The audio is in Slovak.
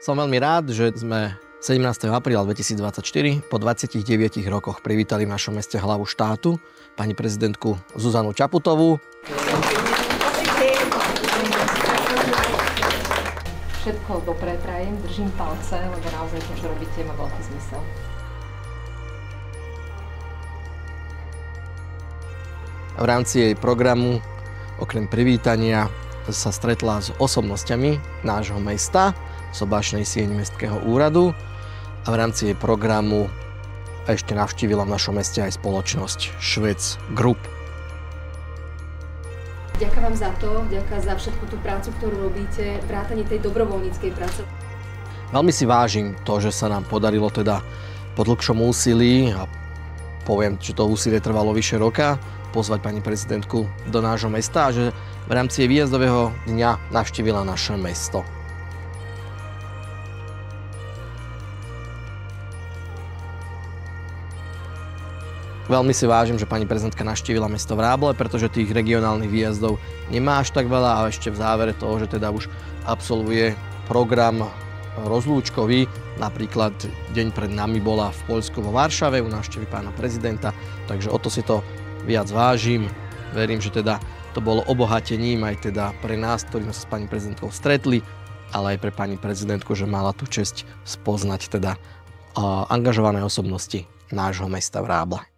Som veľmi rád, že sme 17. apríla 2024 po 29 rokoch privítali v našom meste hlavu štátu, pani prezidentku Zuzanu Čaputovú. Všetko dobre prajem, držím palce, lebo naozaj to, čo robíte, má veľký zmysel. V rámci jej programu, okrem privítania, sa stretla s osobnosťami nášho mesta, sobášnej sieni Mestského úradu, a v rámci jej programu ešte navštívila v našom meste aj spoločnosť Švec Group. Ďakujem vám za to, ďakujem za všetku tú prácu, ktorú robíte, vrátane tej dobrovoľníckej práce. Veľmi si vážim to, že sa nám podarilo teda po dlhšom úsilí, a poviem, že to úsilie trvalo vyše roka, pozvať pani prezidentku do nášho mesta a že v rámci jej výjazdového dňa navštívila naše mesto. Veľmi si vážim, že pani prezidentka navštívila mesto Vráble, pretože tých regionálnych výjazdov nemá až tak veľa, a ešte v závere toho, že teda už absolvuje program rozlúčkový. Napríklad deň pred nami bola v Poľsku vo Varšave u návštevy pána prezidenta, takže o to si to viac vážim. Verím, že teda to bolo obohatením aj teda pre nás, ktorí sme sa s pani prezidentkou stretli, ale aj pre pani prezidentku, že mala tú česť spoznať teda angažované osobnosti nášho mesta Vráble.